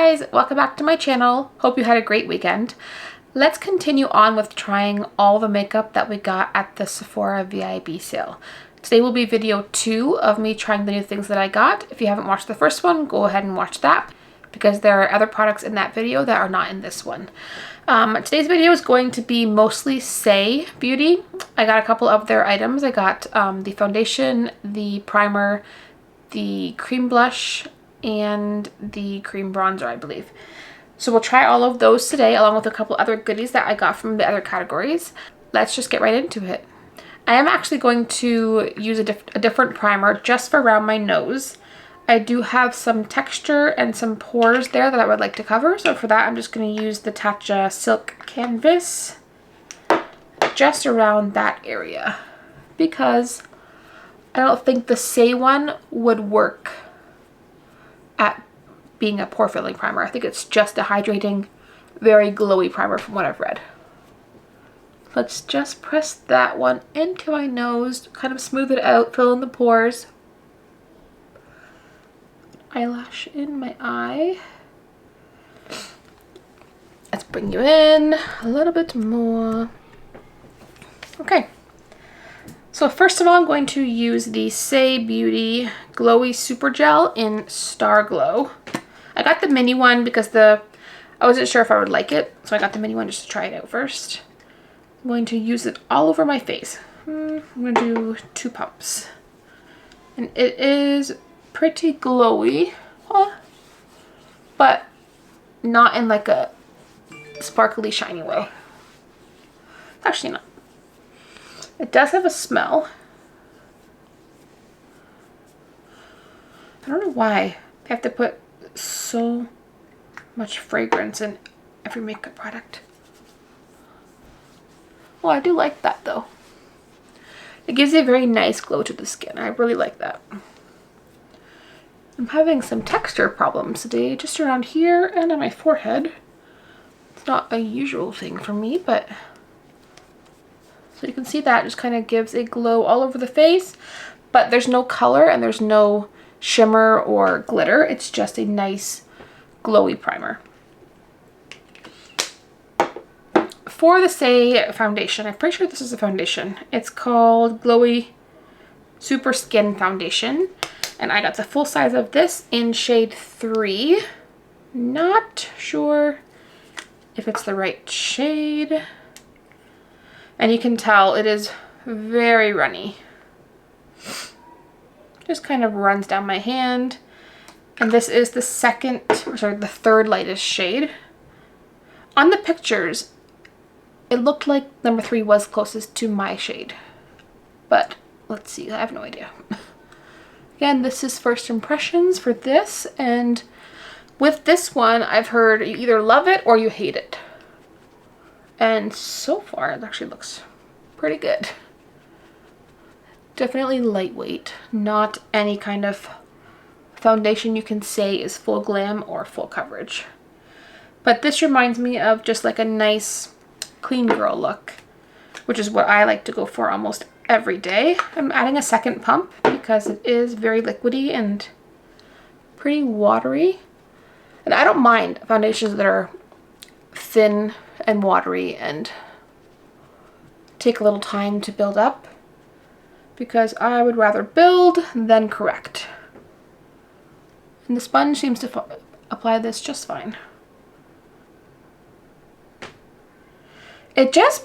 guys, welcome back to my channel. Hope you had a great weekend. Let's continue on with trying all the makeup that we got at the Sephora VIB sale. Today will be video 2 of me trying the new things that I got. If you haven't watched the first one, go ahead and watch that because there are other products in that video that are not in this one. Today's video is going to be mostly Saie Beauty. I got a couple of their items. I got the foundation, the primer, the cream blush, and the cream bronzer, I believe. So we'll try all of those today along with a couple other goodies that I got from the other categories. Let's just get right into it. I am actually going to use a different primer just for around my nose. I do have some texture and some pores there that I would like to cover. So for that, I'm just going to use the Tatcha Silk Canvas just around that area because I don't think the Saie one would work at being a pore filling primer. I think it's just a hydrating, very glowy primer from what I've read. Let's just press that one into my nose, kind of smooth it out, fill in the pores. Eyelash in my eye. Let's bring you in a little bit more. Okay. So first of all, I'm going to use the Saie Beauty Glowy Super Gel in Starglow. I got the mini one because I wasn't sure if I would like it, so I got the mini one just to try it out first. I'm going to use it all over my face. I'm going to do 2 pumps. And it is pretty glowy, but not in like a sparkly, shiny way. Actually not. It does have a smell. I don't know why they have to put so much fragrance in every makeup product. Well, I do like that though. It gives a very nice glow to the skin. I really like that. I'm having some texture problems today, just around here and on my forehead. It's not a usual thing for me, but so you can see that just kind of gives a glow all over the face, but there's no color and there's no shimmer or glitter. It's just a nice glowy primer. For the Saie foundation, I'm pretty sure this is a foundation. It's called Glowy Super Skin Foundation. And I got the full size of this in shade 3. Not sure if it's the right shade. And you can tell it is very runny. Just kind of runs down my hand. And this is the the third lightest shade. On the pictures, it looked like number 3 was closest to my shade. But let's see, I have no idea. Again, this is First Impressions for this. And with this one, I've heard you either love it or you hate it. And so far, it actually looks pretty good. Definitely lightweight, not any kind of foundation you can say is full glam or full coverage. But this reminds me of just like a nice clean girl look, which is what I like to go for almost every day. I'm adding a second pump because it is very liquidy and pretty watery. And I don't mind foundations that are thin and watery and take a little time to build up because I would rather build than correct. And the sponge seems to apply this just fine. It just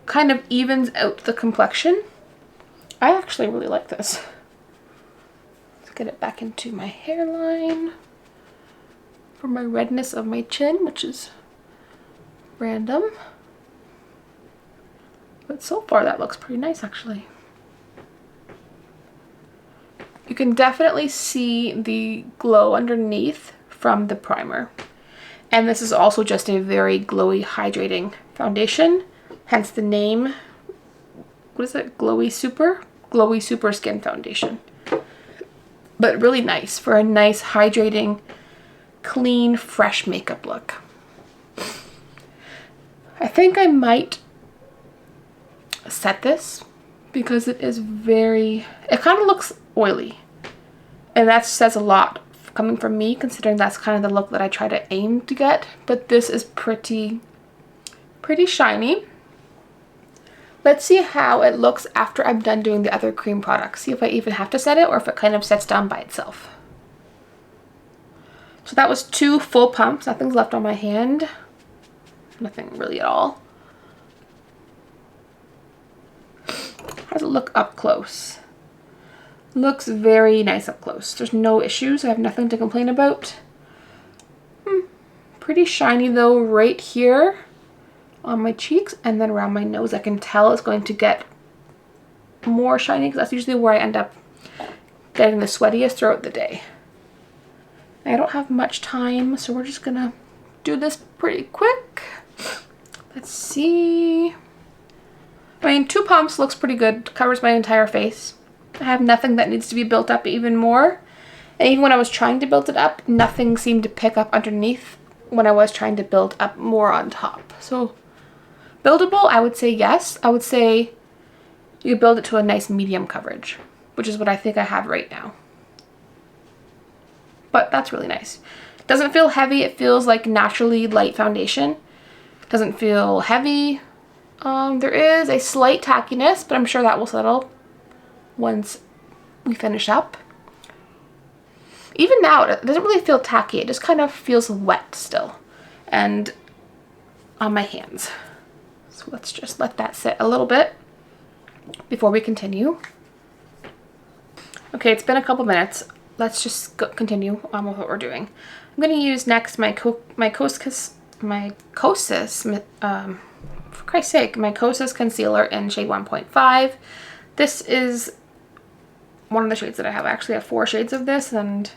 kind of evens out the complexion. I actually really like this. Let's get it back into my hairline for my redness of my chin, which is random. But so far that looks pretty nice actually. You can definitely see the glow underneath from the primer. And this is also just a very glowy, hydrating foundation. Hence the name. What is it? Glowy Super Skin Foundation. But really nice for a nice, hydrating, clean, fresh makeup look. I think I might set this because it is it kind of looks oily. And that says a lot coming from me, considering that's kind of the look that I try to aim to get. But this is pretty shiny. Let's see how it looks after I'm done doing the other cream products. See if I even have to set it or if it kind of sets down by itself. So that was 2 full pumps. Nothing's left on my hand. Nothing really at all. How does it look up close? Looks very nice up close. There's no issues. I have nothing to complain about. Pretty shiny though right here on my cheeks, and then around my nose. I can tell it's going to get more shiny because that's usually where I end up getting the sweatiest throughout the day. I don't have much time, so we're just gonna do this pretty quick. Let's see. I mean, 2 pumps looks pretty good. Covers my entire face. I have nothing that needs to be built up even more. And even when I was trying to build it up, nothing seemed to pick up underneath when I was trying to build up more on top. So buildable, I would say yes. I would say you build it to a nice medium coverage, which is what I think I have right now. But that's really nice. Doesn't feel heavy. It feels like naturally light foundation. Doesn't feel heavy. There is a slight tackiness, but I'm sure that will settle once we finish up. Even now, it doesn't really feel tacky. It just kind of feels wet still. And on my hands. So let's just let that sit a little bit before we continue. Okay, it's been a couple minutes. Let's just continue on with what we're doing. I'm going to use next my Kosas, for Christ's sake, my Kosas concealer in shade 1.5. This is one of the shades that I have. I actually have 4 shades of this, and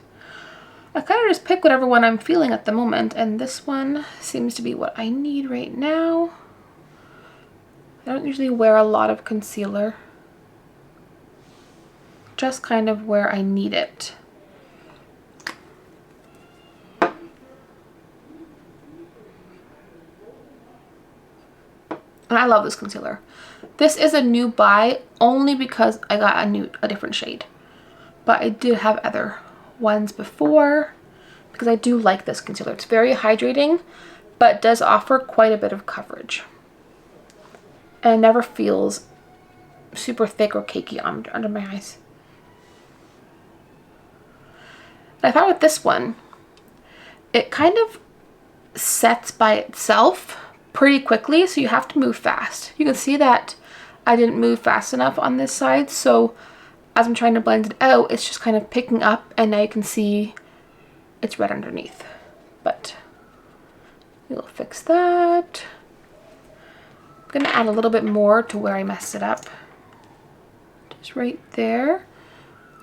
I kind of just pick whatever one I'm feeling at the moment, and this one seems to be what I need right now. I don't usually wear a lot of concealer, just kind of where I need it. And I love this concealer. This is a new buy only because I got a different shade. But I did have other ones before because I do like this concealer. It's very hydrating, but does offer quite a bit of coverage. And it never feels super thick or cakey under my eyes. I found with this one, it kind of sets by itself pretty quickly, so you have to move fast. You can see that I didn't move fast enough on this side, so as I'm trying to blend it out, it's just kind of picking up, and now you can see it's red underneath. But we'll fix that. I'm gonna add a little bit more to where I messed it up. Just right there.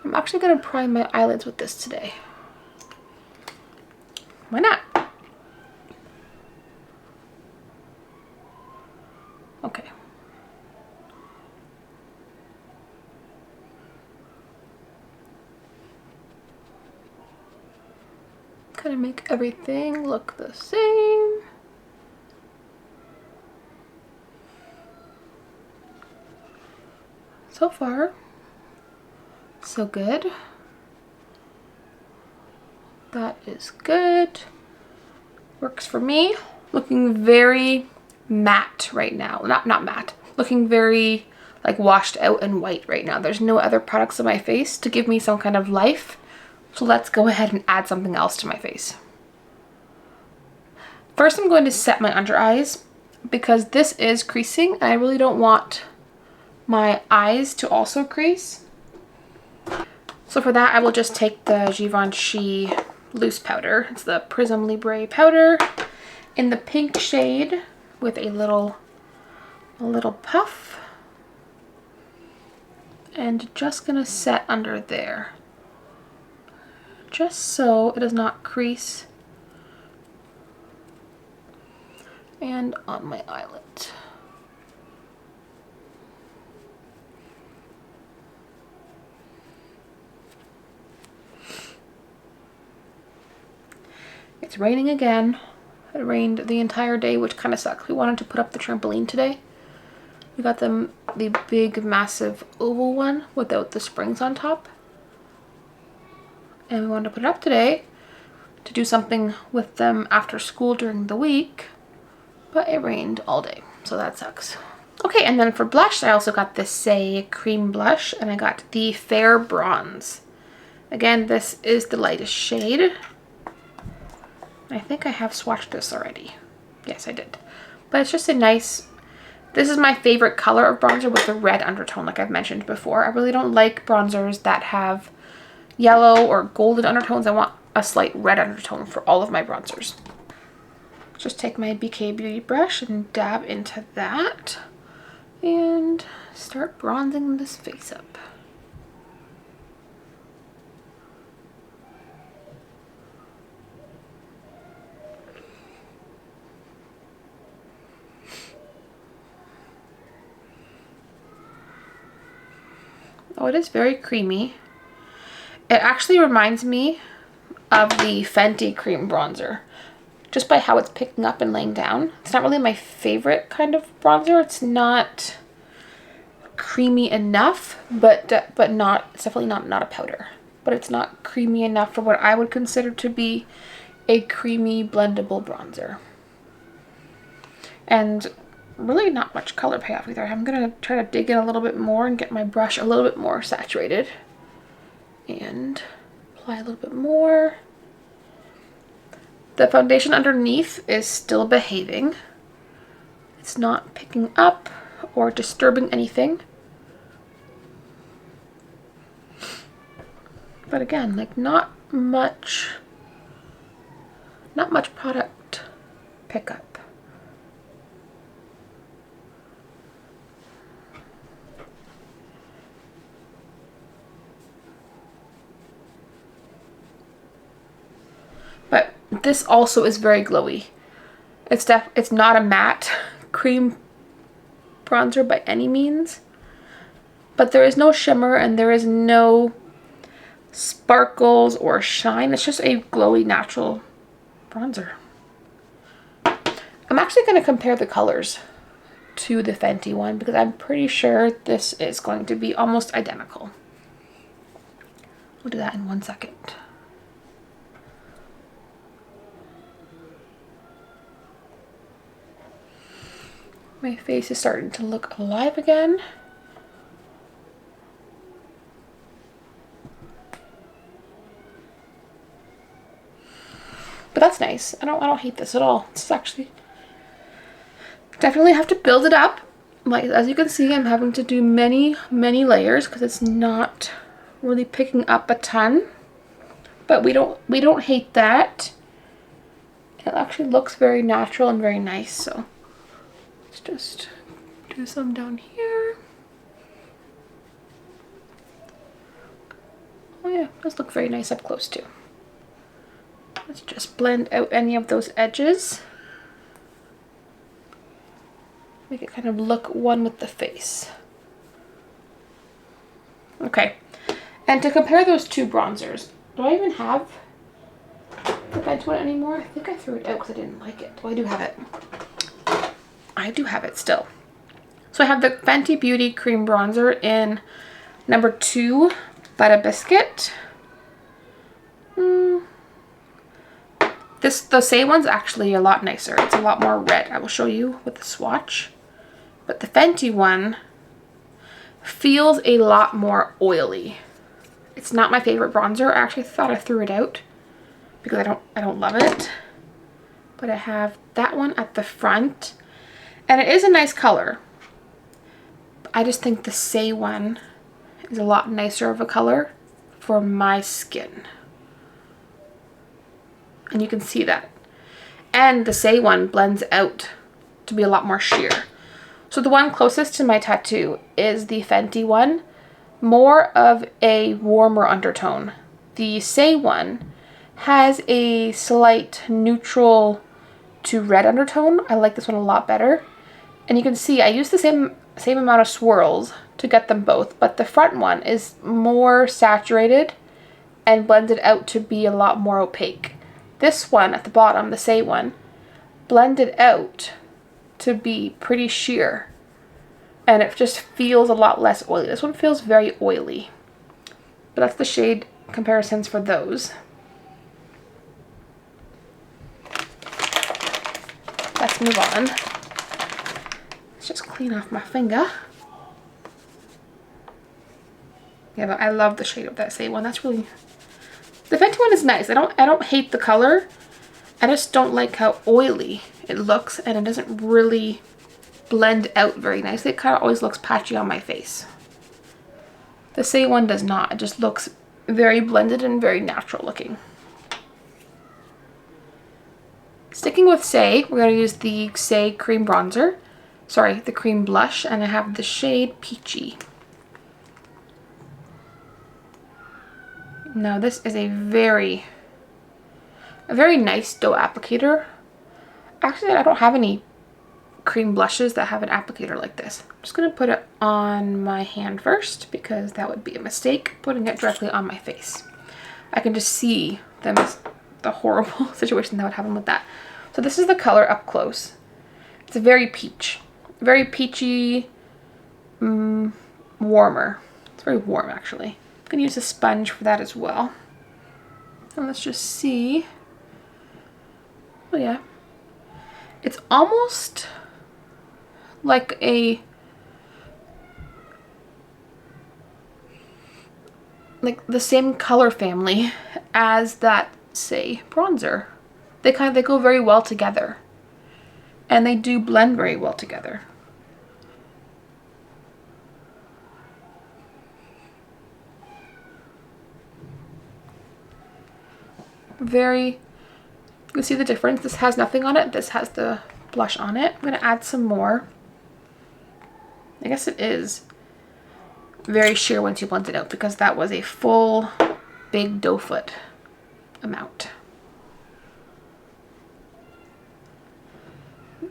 I'm actually gonna prime my eyelids with this today. Why not? Okay. Kind of make everything look the same. So far, so good. That is good. Works for me. Looking very matte right now. Not matte. Looking very like washed out and white right now. There's no other products on my face to give me some kind of life. So let's go ahead and add something else to my face. First, I'm going to set my under eyes because this is creasing and I really don't want my eyes to also crease. So for that, I will just take the Givenchy loose powder. It's the Prism Libre powder in the pink shade with a little puff. And just gonna set under there. Just so it does not crease. And on my eyelid. It's raining again. It rained the entire day, which kind of sucks. We wanted to put up the trampoline today. We got the big, massive oval one without the springs on top. and we wanted to put it up today to do something with them after school during the week, but it rained all day, so that sucks. Okay, and then for blush, I also got this Saie cream blush, and I got the Fair Bronze. Again, this is the lightest shade. I think I have swatched this already. Yes, I did. But it's just a nice, this is my favorite color of bronzer with the red undertone, like I've mentioned before. I really don't like bronzers that have yellow or golden undertones. I want a slight red undertone for all of my bronzers. Just take my BK Beauty brush and dab into that and start bronzing this face up. Oh, it is very creamy. It actually reminds me of the Fenty cream bronzer, just by how it's picking up and laying down. It's not really my favorite kind of bronzer. It's not creamy enough, but not, it's definitely not a powder, but it's not creamy enough for what I would consider to be a creamy blendable bronzer. And really not much color payoff either. I'm gonna try to dig in a little bit more and get my brush a little bit more saturated and apply a little bit more. The foundation underneath is still behaving. It's not picking up or disturbing anything. But again, like not much product pickup. But this also is very glowy. It's not a matte cream bronzer by any means, but there is no shimmer and there is no sparkles or shine. It's just a glowy natural bronzer. I'm actually going to compare the colors to the Fenty one because I'm pretty sure this is going to be almost identical. We'll do that in 1 second. My face is starting to look alive again. But that's nice. I don't hate this at all. It's actually definitely have to build it up. Like as you can see, I'm having to do many layers because it's not really picking up a ton. But we don't hate that. It actually looks very natural and very nice, so let's just do some down here. Oh yeah, those look very nice up close too. Let's just blend out any of those edges. Make it kind of look one with the face. Okay, and to compare those two bronzers, do I even have the Fenty one anymore? I think I threw it out because I didn't like it. Oh, I do have it. I do have it still. So I have the Fenty Beauty Cream Bronzer in number 2, Butter Biscuit. The Saie one's actually a lot nicer. It's a lot more red. I will show you with the swatch. But the Fenty one feels a lot more oily. It's not my favorite bronzer. I actually thought I threw it out because I don't love it. But I have that one at the front. And it is a nice color. I just think the Saie one is a lot nicer of a color for my skin. And you can see that. And the Saie one blends out to be a lot more sheer. So the one closest to my tattoo is the Fenty one, more of a warmer undertone. The Saie one has a slight neutral to red undertone. I like this one a lot better. And you can see I use the same amount of swirls to get them both, but the front one is more saturated and blended out to be a lot more opaque. This one at the bottom, the Saie one, blended out to be pretty sheer, and it just feels a lot less oily. This one feels very oily, but that's the shade comparisons for those. Let's move on. Let's just clean off my finger. Yeah, but I love the shade of that Saie one. That's really... The Fenty one is nice. I don't hate the color. I just don't like how oily it looks, and it doesn't really blend out very nicely. It kind of always looks patchy on my face. The Saie one does not. It just looks very blended and very natural looking. Sticking with Saie, we're going to use the Saie cream bronzer. Sorry, the cream blush, and I have the shade Peachy. Now this is a very nice dough applicator. Actually, I don't have any cream blushes that have an applicator like this. I'm just going to put it on my hand first because that would be a mistake, putting it directly on my face. I can just see the horrible situation that would happen with that. So this is the color up close. It's a very peach. Very peachy, warmer. It's very warm actually. I'm going to use a sponge for that as well. And let's just see. Oh yeah. It's almost like the same color family as that Saie bronzer. They go very well together. And they do blend very well together. You can see the difference. This has nothing on it. This has the blush on it. I'm going to add some more. I guess it is very sheer once you blend it out because that was a full big doe foot amount.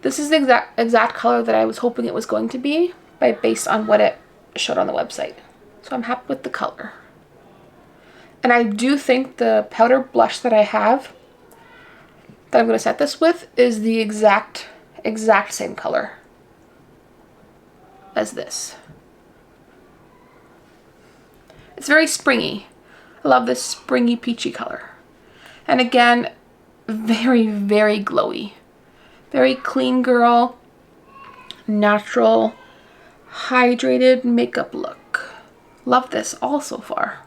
This is the exact color that I was hoping it was going to be based on what it showed on the website. So I'm happy with the color. And I do think the powder blush that I have that I'm going to set this with is the exact same color as this. It's very springy. I love this springy peachy color. And again, very, very glowy. Very clean girl, natural, hydrated makeup look. Love this all so far.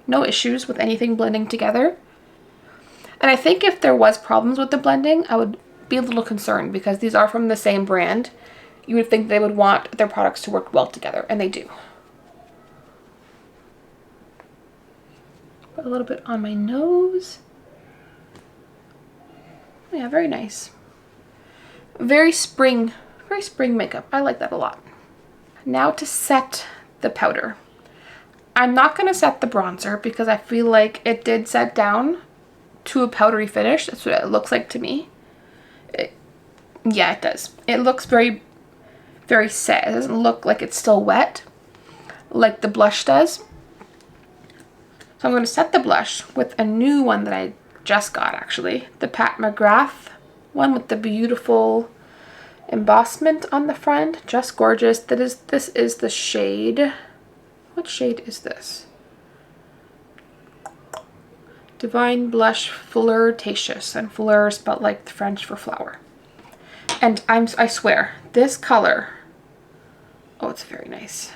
No issues with anything blending together. And I think if there was problems with the blending, I would be a little concerned because these are from the same brand. You would think they would want their products to work well together, and they do. Put a little bit on my nose. Yeah, very nice. Very spring makeup. I like that a lot. Now to set the powder. I'm not going to set the bronzer because I feel like it did set down to a powdery finish. That's what it looks like to me. Yeah, it does. It looks very, very set. It doesn't look like it's still wet like the blush does. So I'm going to set the blush with a new one that I just got actually. The PatmcGrath one with the beautiful embossment on the front. Just gorgeous. This is the shade. What shade is this? Divine Blush Flirtatious, and fleur spelled like the French for flower. And I swear, this color, oh, it's very nice,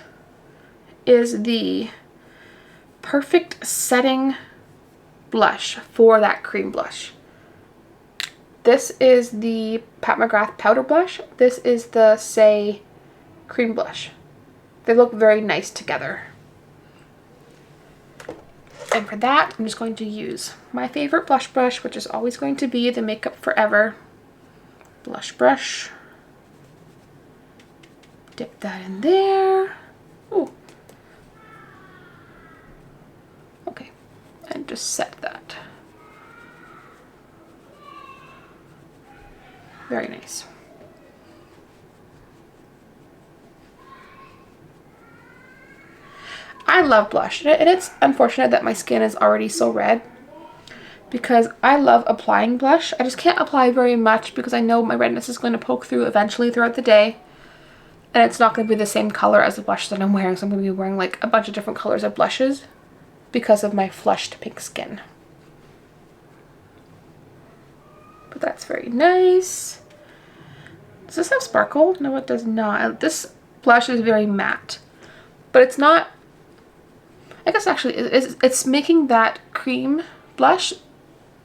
is the perfect setting blush for that cream blush. This is the PatmcGrath powder blush. This is the Saie cream blush. They look very nice together. And for that, I'm just going to use my favorite blush brush, which is always going to be the Makeup Forever blush brush. Dip that in there. Ooh. Okay, and just set that. Very nice. I love blush, and it's unfortunate that my skin is already so red because I love applying blush. I just can't apply very much because I know my redness is going to poke through eventually throughout the day, and it's not going to be the same color as the blush that I'm wearing, so I'm going to be wearing like a bunch of different colors of blushes. because of my flushed pink skin. But that's very nice. Does this have sparkle? No, it does not. This blush is very matte, but it's not, I guess actually it's making that cream blush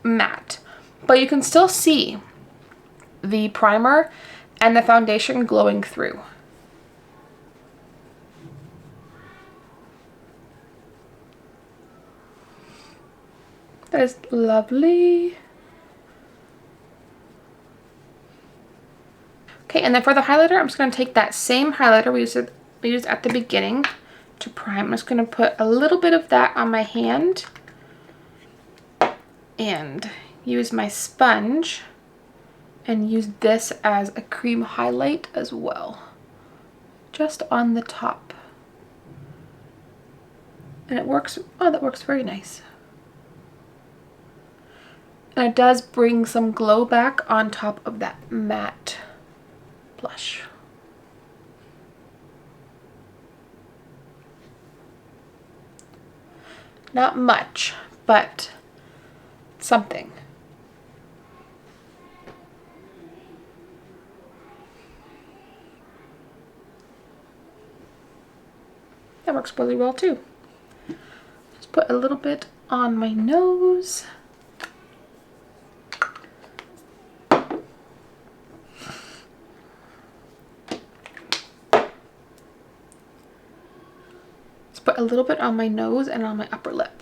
matte, but you can still see the primer and the foundation glowing through. That is lovely. Okay, and then for the highlighter, I'm just going to take that same highlighter we used at the beginning to prime. I'm just going to put a little bit of that on my hand and use my sponge and use this as a cream highlight as well, just on the top. And it works, oh, that works very nice. And it does bring some glow back on top of that matte blush. Not much, but something. That works really well too. Just put a little bit on my nose. Put a little bit on my nose and on my upper lip.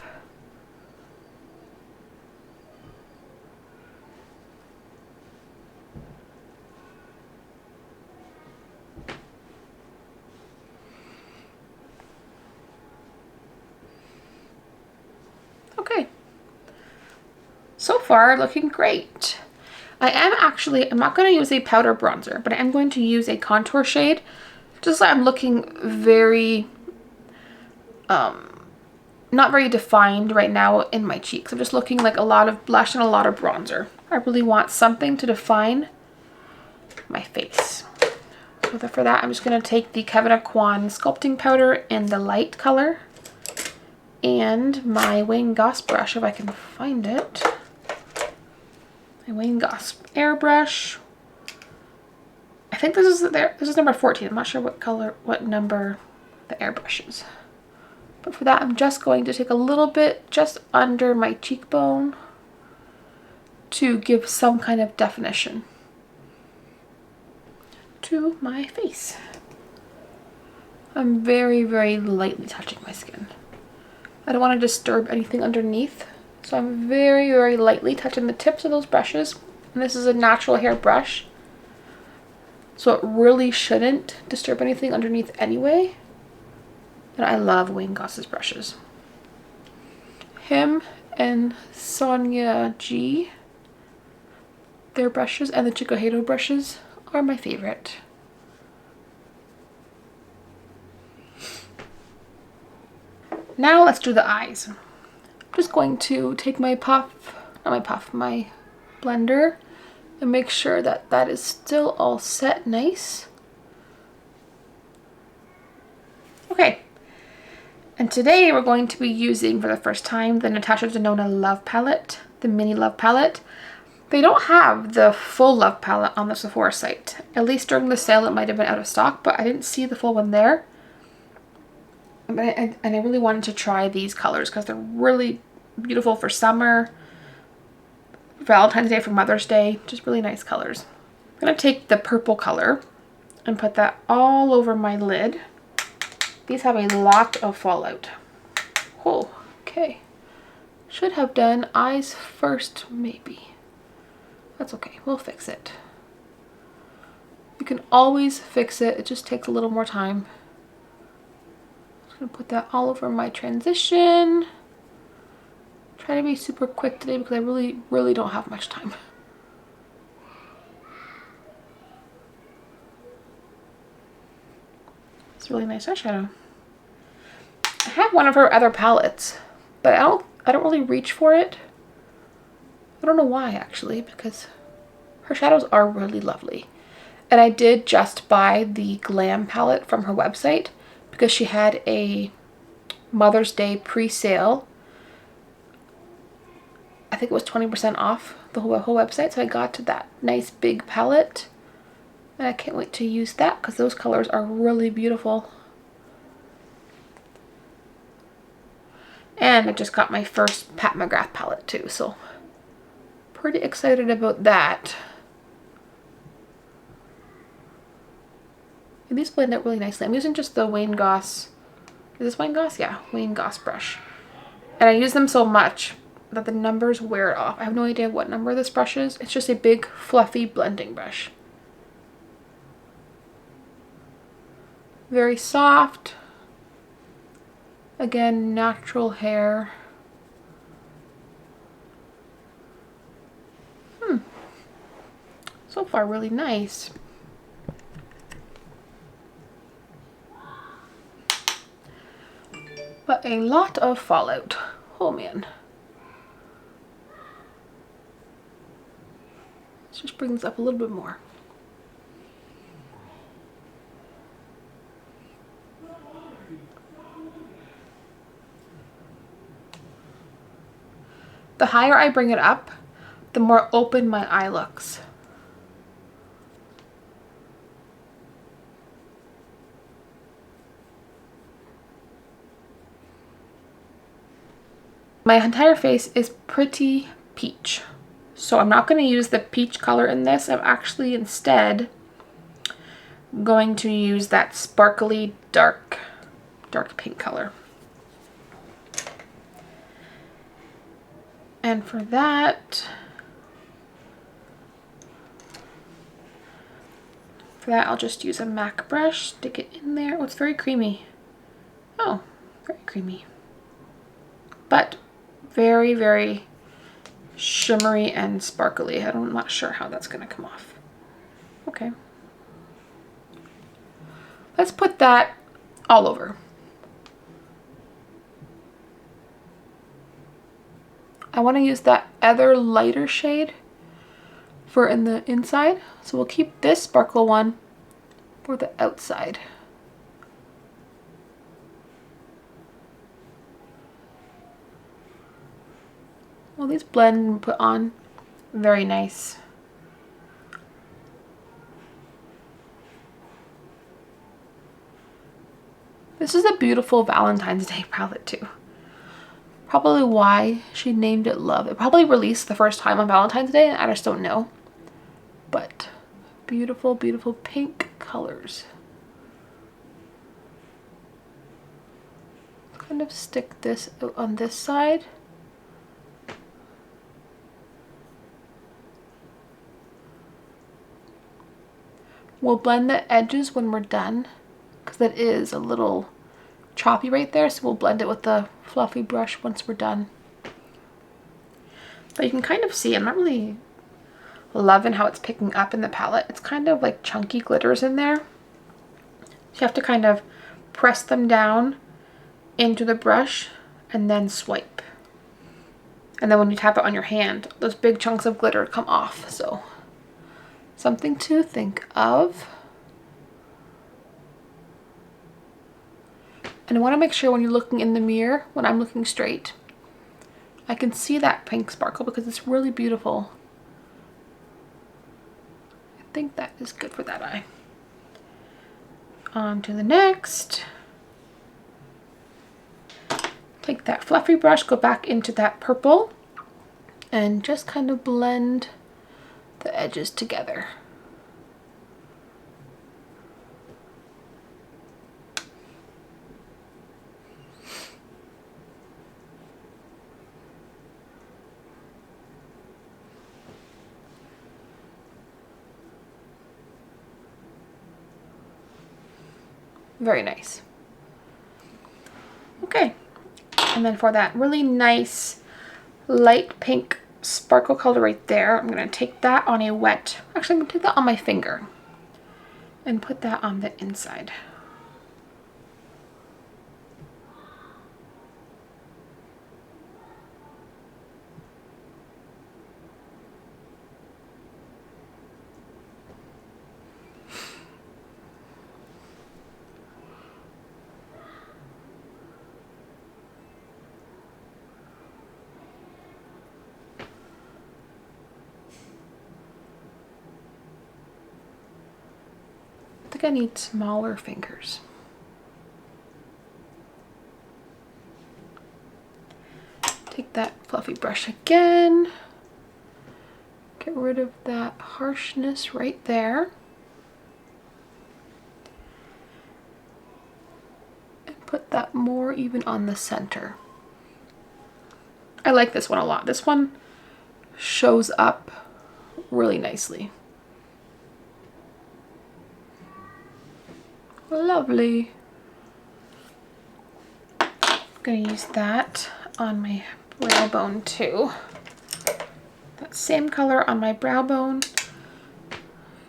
Okay. So far, looking great. I'm not going to use a powder bronzer, but I am going to use a contour shade. Just like I'm looking very not very defined right now in my cheeks. I'm just looking like a lot of blush and a lot of bronzer. I really want something to define my face. So for that, I'm just going to take the Kevin Aucoin sculpting powder in the light color and my Wayne Goss brush, if I can find it. My Wayne Goss airbrush. I think this is number 14. I'm not sure what number the airbrush is. But for that, I'm just going to take a little bit just under my cheekbone to give some kind of definition to my face. I'm very, very lightly touching my skin. I don't want to disturb anything underneath, so I'm very, very lightly touching the tips of those brushes. And this is a natural hair brush, so it really shouldn't disturb anything underneath anyway. And I love Wayne Goss's brushes. Him and Sonia G, their brushes, and the Chikuhado brushes are my favorite. Now let's do the eyes. I'm just going to take my my blender and make sure that that is still all set nice. Okay. And today we're going to be using for the first time the Natasha Denona Love Palette, the mini Love Palette. They don't have the full Love Palette on the Sephora site. At least during the sale it might have been out of stock, but I didn't see the full one there. And I really wanted to try these colors because they're really beautiful for summer, Valentine's Day, for Mother's Day. Just really nice colors. I'm going to take the purple color and put that all over my lid. These have a lot of fallout. Oh, okay. Should have done eyes first, maybe. That's okay, we'll fix it. You can always fix it, it just takes a little more time. I'm just gonna put that all over my transition. Try to be super quick today because I really don't have much time. It's a really nice eyeshadow. I have one of her other palettes, but I don't really reach for it. I don't know why actually, because her shadows are really lovely. And I did just buy the Glam palette from her website because she had a Mother's Day pre-sale I think it was 20% off the whole website, so I got that nice big palette. And I can't wait to use that because those colors are really beautiful. And I just got my first Pat McGrath palette too, so pretty excited about that. And these blend out really nicely. I'm using just the Wayne Goss. Is this Wayne Goss? Yeah, Wayne Goss brush. And I use them so much that the numbers wear it off. I have no idea what number this brush is. It's just a big fluffy blending brush. Very soft. Again, natural hair. So far, really nice. But a lot of fallout. Oh man. Let's just bring this up a little bit more. The higher I bring it up, the more open my eye looks. My entire face is pretty peach, so I'm not going to use the peach color in this. I'm actually instead going to use that sparkly dark pink color. And for that, I'll just use a MAC brush, stick it in there. Oh, it's very creamy. Oh, very creamy. But very, very shimmery and sparkly. I'm not sure how that's going to come off. Okay. Let's put that all over. I want to use that other lighter shade for in the inside. So we'll keep this sparkle one for the outside. Well, these blend and put on very nice. This is a beautiful Valentine's Day palette too. Probably why she named it Love. It probably released the first time on Valentine's Day and I just don't know. But beautiful, beautiful pink colors. Kind of stick this out on this side. We'll blend the edges when we're done because it is a little choppy right there, so we'll blend it with the fluffy brush once we're done. But you can kind of see I'm not really loving how it's picking up in the palette. It's kind of like chunky glitters in there. So you have to kind of press them down into the brush and then swipe. And then when you tap it on your hand, those big chunks of glitter come off. So something to think of. And I want to make sure when you're looking in the mirror, when I'm looking straight, I can see that pink sparkle because it's really beautiful. I think that is good for that eye. On to the next. Take that fluffy brush, go back into that purple, and just kind of blend the edges together. Very nice. Okay, and then for that really nice light pink sparkle color right there, I'm going to take that on a wet, actually I'm going to take that on my finger and put that on the inside. think I need smaller fingers. Take that fluffy brush again. Get rid of that harshness right there. And put that more even on the center. I like this one a lot. This one shows up really nicely. Lovely. I'm gonna use that on my brow bone too. That same color on my brow bone,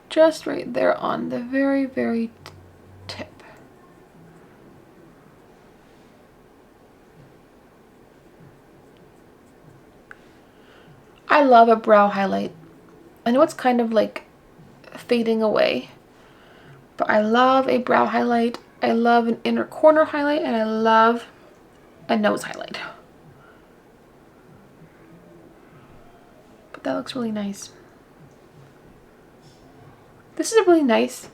just right there on the very, very tip. I love a brow highlight. I know it's kind of like fading away, but I love a brow highlight. I love an inner corner highlight, and I love a nose highlight. But that looks really nice. This is a really nice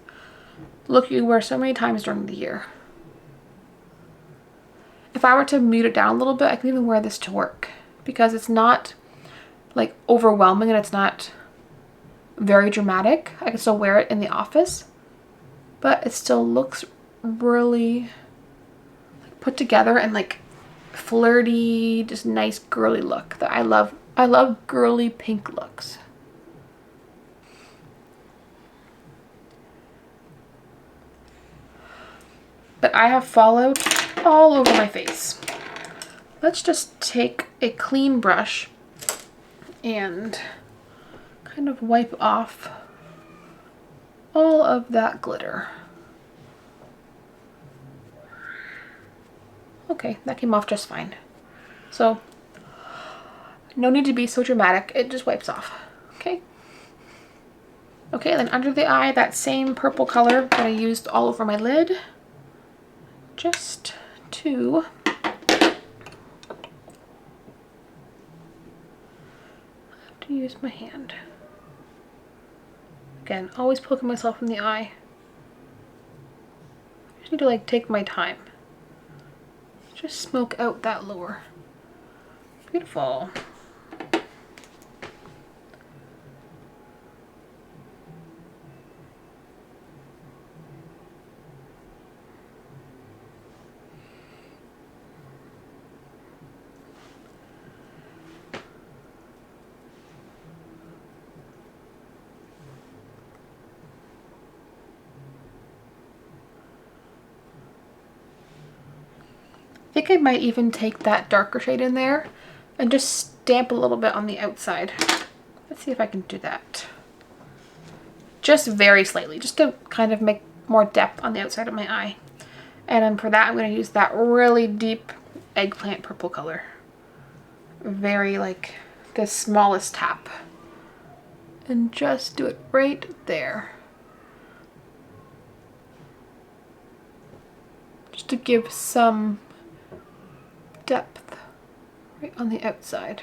look you wear so many times during the year. If I were to mute it down a little bit, I can even wear this to work because it's not like overwhelming and it's not very dramatic. I can still wear it in the office, but it still looks really like put together and like flirty, just nice girly look that I love. I love girly pink looks. But I have fallout all over my face. Let's just take a clean brush and kind of wipe off all of that glitter. Okay, that came off just fine. So, no need to be so dramatic, it just wipes off, okay? Okay, then under the eye, that same purple color that I used all over my lid, just to use my hand. Again, always poking myself in the eye. I just need to like take my time. Just smoke out that lower. Beautiful. I think I might even take that darker shade in there and just stamp a little bit on the outside. Let's see if I can do that. Just very slightly, just to kind of make more depth on the outside of my eye. And then for that, I'm going to use that really deep eggplant purple color. Very like the smallest tap. And just do it right there. Just to give some depth right on the outside.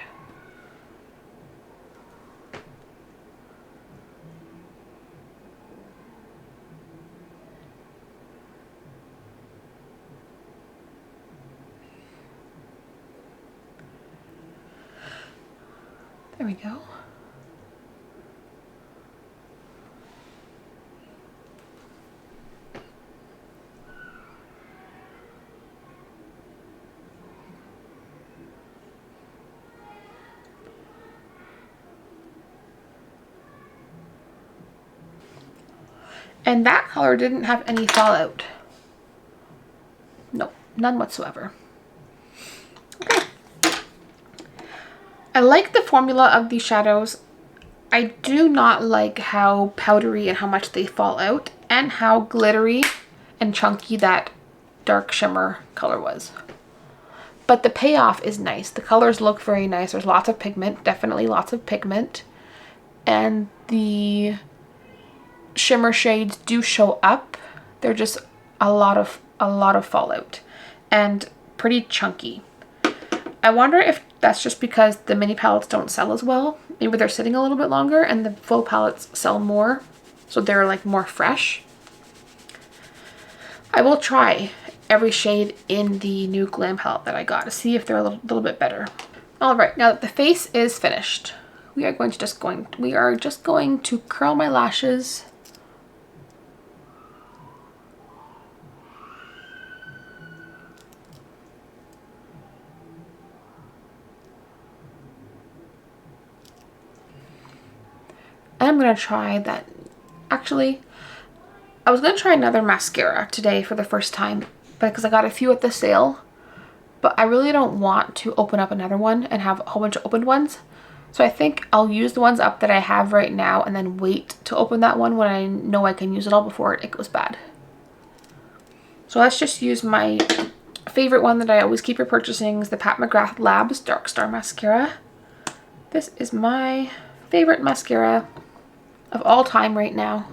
There we go. And that color didn't have any fallout. No, none whatsoever. Okay. I like the formula of these shadows. I do not like how powdery and how much they fall out, and how glittery and chunky that dark shimmer color was. But the payoff is nice. The colors look very nice. There's lots of pigment, definitely lots of pigment. And the shimmer shades do show up. They're just a lot of fallout and pretty chunky. I wonder if that's just because the mini palettes don't sell as well. Maybe they're sitting a little bit longer and the full palettes sell more, so they're like more fresh. I will try every shade in the new Glam palette that I got to see if they're a little bit better. All right, now that the face is finished, we are just going to curl my lashes. And I'm gonna try that. Actually, I was gonna try another mascara today for the first time because I got a few at the sale, but I really don't want to open up another one and have a whole bunch of opened ones. So I think I'll use the ones up that I have right now and then wait to open that one when I know I can use it all before it goes bad. So let's just use my favorite one that I always keep repurchasing, is the patmcgrathlabs Dark Star Mascara. This is my favorite mascara of all time right now.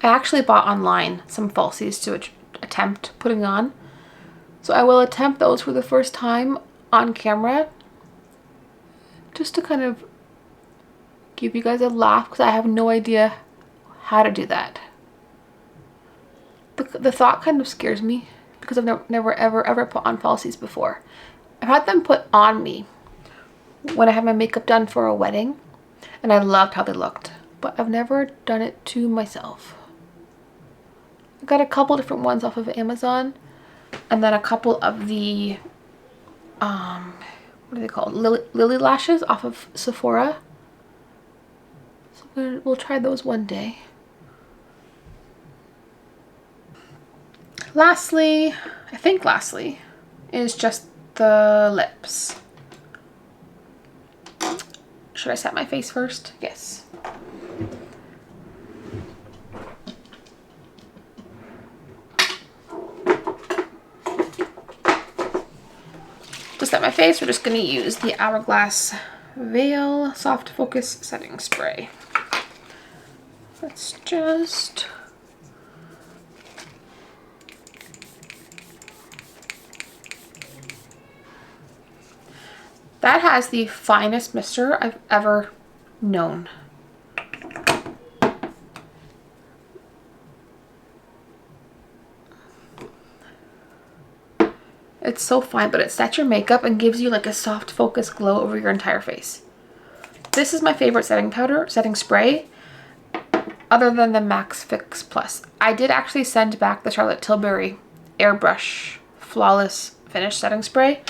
I actually bought online some falsies to attempt putting on. So I will attempt those for the first time on camera, just to kind of give you guys a laugh because I have no idea how to do that. The thought kind of scares me because I've never ever put on falsies before. I've had them put on me when I had my makeup done for a wedding and I loved how they looked, but I've never done it to myself. I got a couple different ones off of Amazon and then a couple of the what are they called, lily lashes off of Sephora. So we'll try those one day. Lastly, I think lastly, is just the lips. Should I set my face first? Yes. To set my face, we're just going to use the Hourglass Veil Soft Focus Setting Spray. Let's just... That has the finest mister I've ever known. It's so fine, but it sets your makeup and gives you like a soft focus glow over your entire face. This is my favorite setting spray, other than the Max Fix Plus. I did actually send back the Charlotte Tilbury Airbrush Flawless Finish Setting Spray.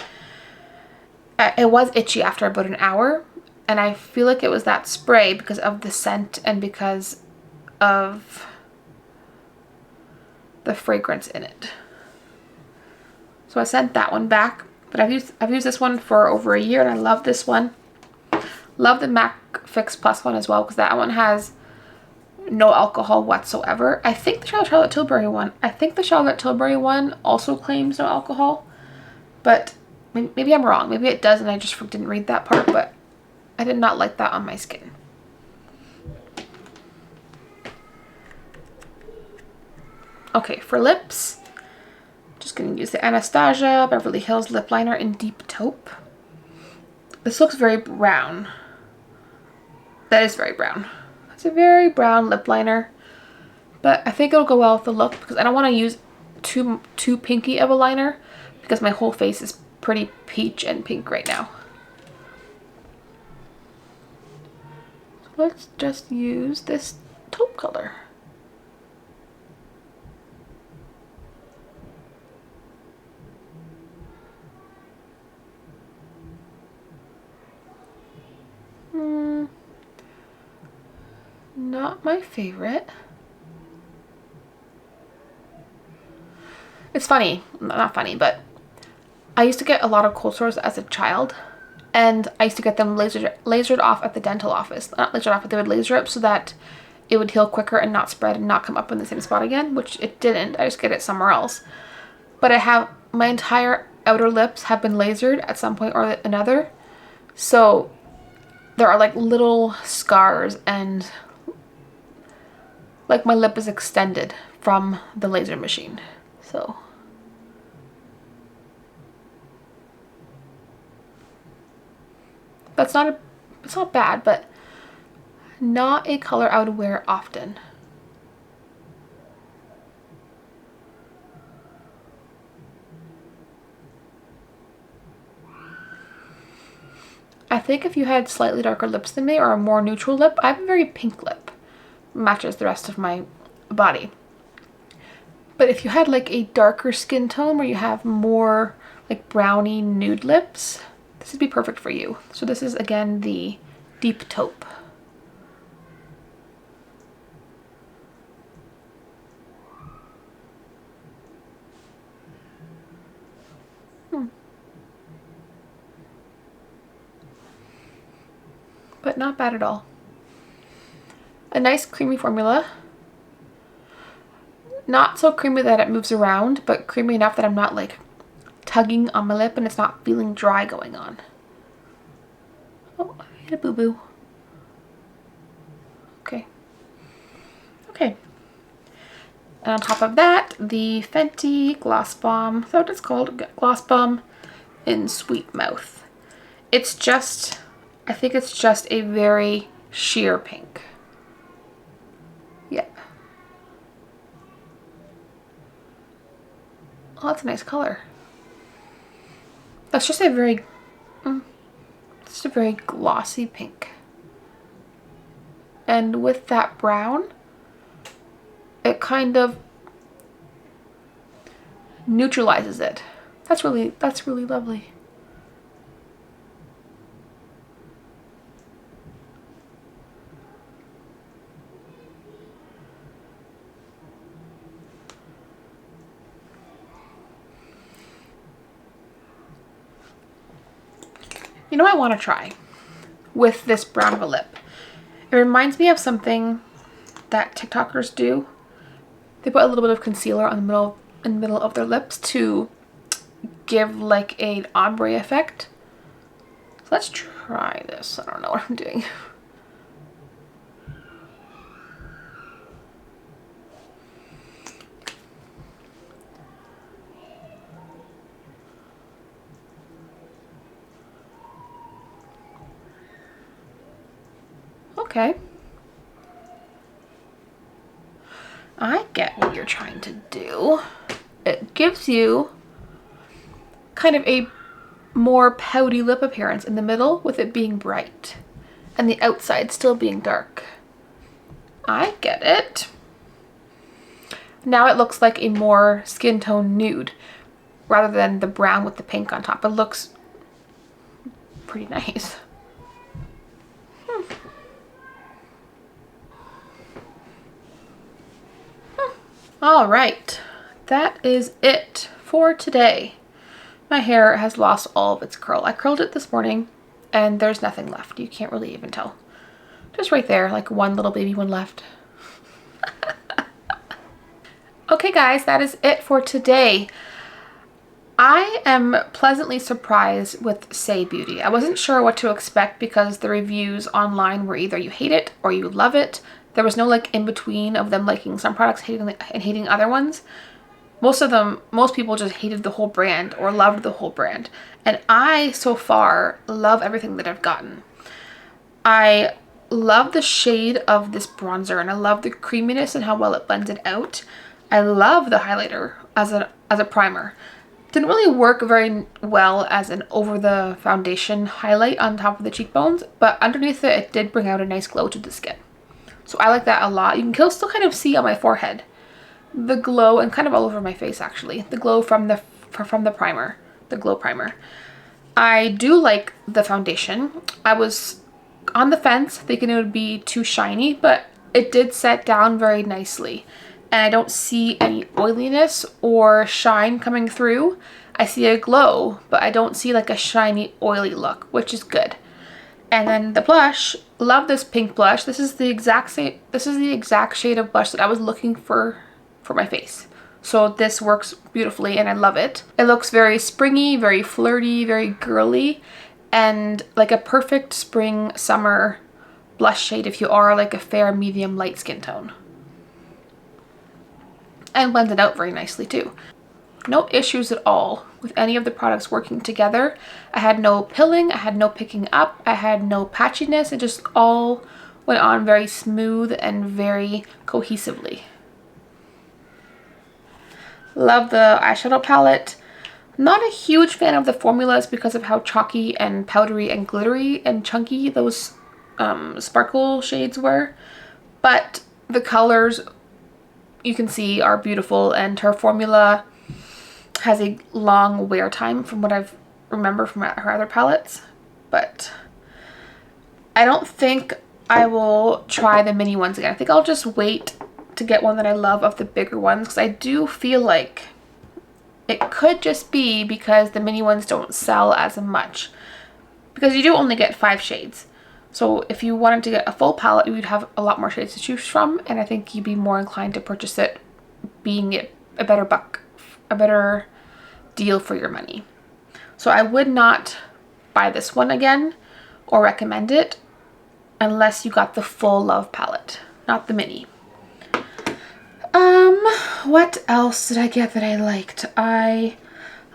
It was itchy after about an hour, and I feel like it was that spray because of the scent and because of the fragrance in it. So I sent that one back, but I've used this one for over a year and I love this one. Love the MAC Fix Plus one as well because that one has no alcohol whatsoever. I think the Charlotte Tilbury one also claims no alcohol, but maybe I'm wrong. Maybe it does and I just didn't read that part, but I did not like that on my skin. Okay, for lips, just going to use the Anastasia Beverly Hills Lip Liner in Deep Taupe. This looks very brown. That is very brown. It's a very brown lip liner, but I think it'll go well with the look because I don't want to use too pinky of a liner because my whole face is pretty peach and pink right now. So let's just use this taupe color. Not my favorite. It's funny, not funny, but I used to get a lot of cold sores as a child, and I used to get them lasered off at the dental office. Not lasered off, but they would laser it so that it would heal quicker and not spread and not come up in the same spot again, which it didn't. I just get it somewhere else. But I have my entire outer lips have been lasered at some point or another, so there are like little scars and like my lip is extended from the laser machine. So that's not It's not bad, but not a color I would wear often. I think if you had slightly darker lips than me or a more neutral lip, I have a very pink lip. Matches the rest of my body. But if you had like a darker skin tone where you have more like browny nude lips, this would be perfect for you. So this is again the Deep Taupe. But not bad at all. A nice creamy formula. Not so creamy that it moves around, but creamy enough that I'm not like tugging on my lip and it's not feeling dry going on. Oh, I hit a boo-boo. Okay. Okay. And on top of that, the Fenty Gloss Bomb. Is that what it's called? Gloss Bomb in Sweet Mouth. It's just, I think it's just a very sheer pink. Yeah. Oh, that's a nice color. That's just a very, just a very glossy pink. And with that brown, it kind of neutralizes it. That's really lovely. You know what I want to try with this brown of a lip? It reminds me of something that TikTokers do. They put a little bit of concealer on the middle of their lips to give like an ombre effect. So let's try this. I don't know what I'm doing. Okay. I get what you're trying to do. It gives you kind of a more pouty lip appearance in the middle with it being bright and the outside still being dark. I get it. Now it looks like a more skin tone nude rather than the brown with the pink on top. It looks pretty nice. All right, that is it for today. My hair has lost all of its curl. I curled it this morning and there's nothing left. You can't really even tell. Just right there, like one little baby one left. Okay guys, that is it for today. I am pleasantly surprised with Saie Beauty. I wasn't sure what to expect because the reviews online were either you hate it or you love it. There was no like in between of them liking some products and hating other ones. Most people just hated the whole brand or loved the whole brand. And I, so far, love everything that I've gotten. I love the shade of this bronzer and I love the creaminess and how well it blends it out. I love the highlighter as a primer. Didn't really work very well as an over the foundation highlight on top of the cheekbones, but underneath it, it did bring out a nice glow to the skin. So I like that a lot. You can still kind of see on my forehead the glow and kind of all over my face actually. The glow from the primer, the glow primer. I do like the foundation. I was on the fence thinking it would be too shiny, but it did set down very nicely. And I don't see any oiliness or shine coming through. I see a glow, but I don't see like a shiny, oily look, which is good. And then the blush, love this pink blush. This is the exact shade of blush that I was looking for my face. So this works beautifully and I love it. It looks very springy, very flirty, very girly, and like a perfect spring summer blush shade if you are like a fair medium light skin tone. And blends it out very nicely too. no issues at all with any of the products working together. I had no pilling, I had no picking up, I had no patchiness. It just all went on very smooth and very cohesively. Love the eyeshadow palette. Not a huge fan of the formulas because of how chalky and powdery and glittery and chunky those sparkle shades were, but the colors you can see are beautiful, and her formula has a long wear time from what I've remember from her other palettes. But I don't think I will try the mini ones again. I think I'll just wait to get one that I love of the bigger ones, because I do feel like it could just be because the mini ones don't sell as much, because you do only get 5 shades. So if you wanted to get a full palette, you would have a lot more shades to choose from, and I think you'd be more inclined to purchase it, being it a better deal for your money. So I would not buy this one again or recommend it unless you got the full Love palette, not the mini. What else did I get that I liked? I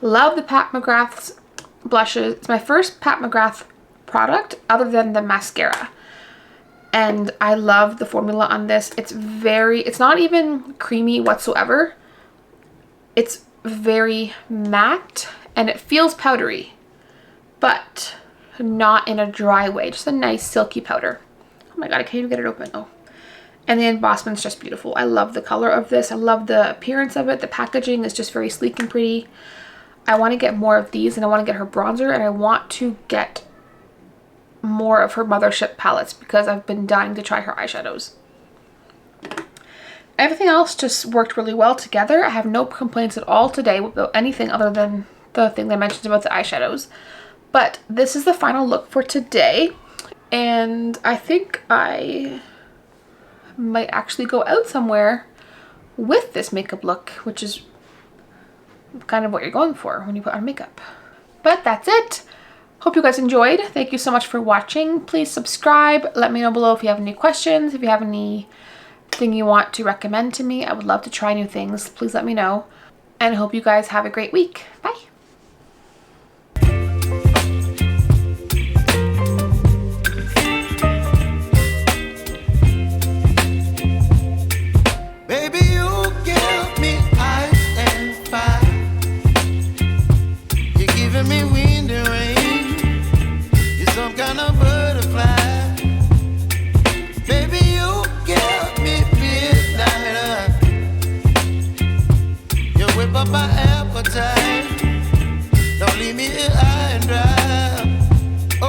love the Pat McGrath's blushes. It's my first Pat McGrath product other than the mascara, and I love the formula on this. It's not even creamy whatsoever. It's very matte and it feels powdery, but not in a dry way, just a nice silky powder. Oh my god, I can't even get it open. Oh, and the embossment's just beautiful. I love the color of this. I love the appearance of it. The packaging is just very sleek and pretty. I want to get more of these, and I want to get her bronzer, and I want to get more of her Mothership palettes because I've been dying to try her eyeshadows. Everything else just worked really well together. I have no complaints at all today about anything other than the thing that I mentioned about the eyeshadows. But this is the final look for today, and I think I might actually go out somewhere with this makeup look, which is kind of what you're going for when you put on makeup. But that's it. Hope you guys enjoyed. Thank you so much for watching. Please subscribe. Let me know below if you have any questions, if you have anything you want to recommend to me. I would love to try new things. Please let me know. And I hope you guys have a great week. Bye. My appetite.